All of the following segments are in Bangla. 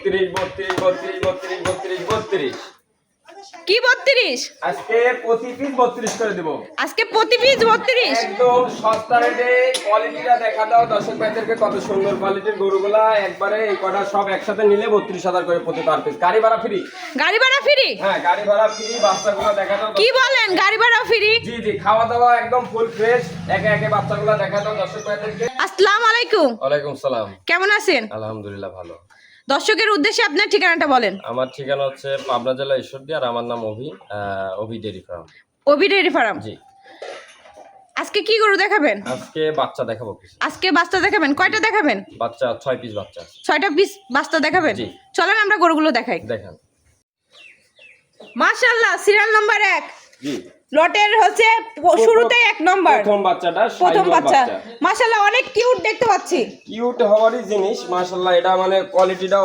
32 32 32 32 32 কি 32? আজকে প্রতি পিস 32 করে দেব। আজকে প্রতি পিস 32? একদম সস্তা রেটে। কোয়ালিটিটা দেখা দাও দর্শক ভাইদেরকে, কত সুন্দর কোয়ালিটির গরুগুলা। একবারে এই কটা সব একসাথে নিলে 32,000 করে প্রতি পার পিস। গাড়ি ভাড়া ফ্রি। গাড়ি ভাড়া ফ্রি? হ্যাঁ, গাড়ি ভাড়া ফ্রি। বাচ্চাগুলো দেখা দাও। কি বলেন, গাড়ি ভাড়া ফ্রি? জি জি, খাওয়া দাওয়া একদম ফুল ফ্রেশ। একে একে বাচ্চাগুলো দেখা দাও দর্শক ভাইদেরকে। আসসালামু আলাইকুম। ওয়ালাইকুম সালাম। কেমন আছেন? আলহামদুলিল্লাহ ভালো। দর্শকের উদ্দেশ্যে আপনার ঠিকানাটা বলেন। আমার ঠিকানা হচ্ছে পাবনা জেলা ঈশ্বরদী, আর আমার নাম অভি ডেইরি ফার্ম। অভি ডেইরি ফার্ম। জি। আজকে কি গরু দেখাবেন? আজকে বাচ্চা দেখাবো কিছু। আজকে বাচ্চা দেখাবেন? কয়টা দেখাবেন? বাচ্চা 6 পিস বাচ্চা আছে। 6টা পিস বাচ্চা দেখাবেন? জি। চলেন আমরা গরুগুলো দেখাই। দেখেন। মাশাআল্লাহ, সিরিয়াল নাম্বার 1। জি। লটের হচ্ছে শুরুতেই 1 নাম্বার। প্রথম বাচ্চাটা প্রথম শাহিওয়াল বাচ্চা। মাশাআল্লাহ, অনেক কিউট দেখতে পাচ্ছি। কিউট হওয়ারই জিনিস মাশাআল্লাহ। এটা মানে কোয়ালিটিটা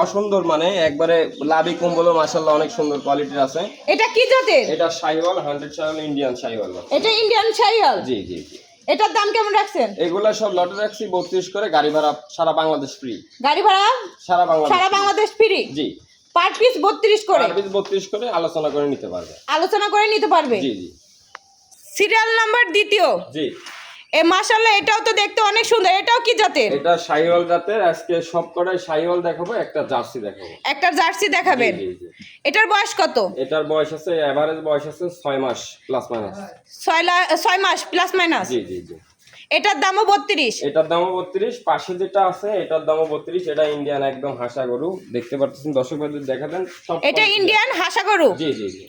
অসুন্দর, মানে একবারে লাভি কম্বলও মাশাআল্লাহ অনেক সুন্দর কোয়ালিটির আছে। এটা কি জাতের? এটা শাহিওয়াল, 100 শাহিওয়াল, ইন্ডিয়ান শাহিওয়াল। এটা ইন্ডিয়ান শাহিওয়াল? জি জি জি। এটার দাম কেমন রাখছেন? এগুলা সব লটে রাখছি 32 করে। গাড়ি ভাড়া সারা বাংলাদেশ ফ্রি। গাড়ি ভাড়া সারা বাংলাদেশ ফ্রি? জি। পার পিস 32 করে? পার পিস 32 করে। আলোচনা করে নিতে পারবে। আলোচনা করে নিতে পারবে? জি জি। Serial number 2। জি। এ মাশাআল্লাহ, এটাও তো দেখতে অনেক সুন্দর। এটাও কি জাতের? এটা শাহিওয়াল জাতের। আজকে সব কটাই শাহিওয়াল দেখাবো, একটা জার্সি দেখাবো। একটা জার্সি দেখাবেন? জি জি। এটার বয়স কত? এটার বয়স আছে, এভারেজ বয়স আছে 6 মাস প্লাস মাইনাস। 6 মাস প্লাস মাইনাস? জি জি জি। এটার দামও 32? এটার দামও 32। পাশে যেটা আছে এটার দামও 32। এটা ইন্ডিয়ান একদম হাসা গরু, দেখতে পাচ্ছেন দর্শক ভাইদের দেখাবেন সব। এটা ইন্ডিয়ান হাসা গরু? জি জি জি।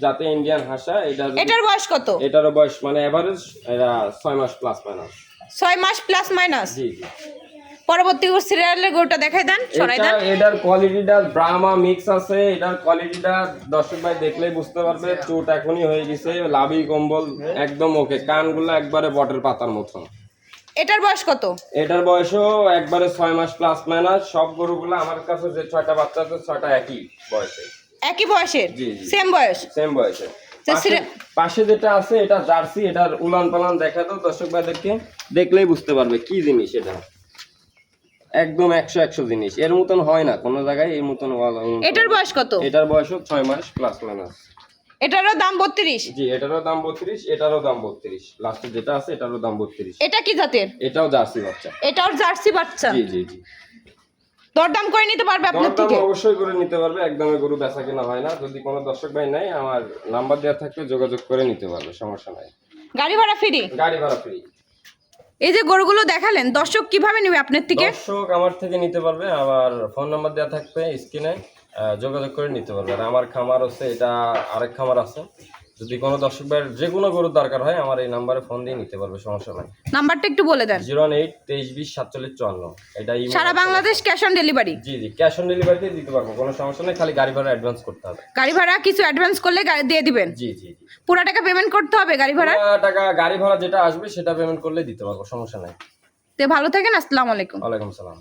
যাতে ইন্ডিয়ান হাসা। এটার বয়স কত? এটারও বয়স মানে এভারেজ 6 মাস প্লাস মাইনাস। 6 মাস প্লাস মাইনাস? জি জি। পরবর্তী সিরিয়ালের গরুটা দেখাই দেন, সরাই দেন। এটার কোয়ালিটিটা ব্রাহ্মা মিক্স আছে। এটার কোয়ালিটিটা দর্শক ভাই দেখলেই বুঝতে পারবে। চোট এখনই হয়ে গেছে, লাভি কম্বল একদম ওকে। কানগুলো একবারে বটের পাতার মতো। এটার বয়স কত? এটার বয়সও একবারে 6 মাস প্লাস মাইনাস। সব গরুগুলো আমার কাছে যে 6টা বাচ্চা আছে 6টা একই বয়সে। একই বয়সের? জি জি। সেম বয়স? সেম বয়সে। পাশে যেটা আছে এটা জার্সি। এটার উলান পালান দেখা দাও দর্শক ভাইদেরকে, দেখলেই বুঝতে পারবে কি জিনিস এটা। একদম 100 জিনিস। এর মতন হয় না কোনো জায়গায় এর মতন। এটার বয়স কত? এটার বয়সও 6 মাস প্লাস মাইনাস। এটারও দাম 32? জি, এটারও দাম 32, এটারও দাম 32। লাস্টে যেটা আছে এটারও দাম 32। এটা কি জাতের? এটাও জার্সি বাচ্চা। এটাও জার্সি বাচ্চা? জি জি জি। দরদাম করে নিতে পারবে আপনার থেকে? অবশ্যই করে নিতে পারবে। একদমই গরু বেচা কিনা হয় না। যদি কোনো দর্শক ভাই নাই, আমার নাম্বার দেওয়া থাকলে যোগাযোগ করে নিতে পারবে, সমস্যা নাই। গাড়ি ভাড়া ফ্রি? গাড়ি ভাড়া ফ্রি। এই যে গরুগুলো দেখালেন, দর্শক কিভাবে নেবে আপনার থেকে? দর্শক আমার থেকে নিতে পারবে, আমার ফোন নাম্বার দেওয়া থাকবে স্ক্রিনে, যোগাযোগ করে নিতে পারবে। আর আমার খামার হচ্ছে, এটা আরেক খামার আছে। যদি কোনো দর্শক ভাইয়ের যে কোনো গরুর দরকার হয় আমার এই নাম্বারে ফোন দিয়ে নিতে পারবে, সমস্যা নাই। নাম্বারটা একটু বলে দেন। 08 23 20 47 54। এটা সারা বাংলাদেশ ক্যাশ অন ডেলিভারি? জি জি, ক্যাশ অন ডেলিভারিতে দিতে পারবো, কোনো সমস্যা নেই। খালি গাড়ি ভাড়া অ্যাডভান্স করতে হবে। গাড়ি ভাড়া কিছু অ্যাডভান্স করলে দিয়ে দিবেন? জি জি জি। পুরো টাকা পেমেন্ট করতে হবে গাড়ি ভাড়া? টাকা গাড়ি ভাড়া যেটা আসবে সেটা পেমেন্ট করলে দিতে পারবো, সমস্যা নাই। তো ভালো থাকেন, আসসালামু আলাইকুম। ওয়ালাইকুম সালাম।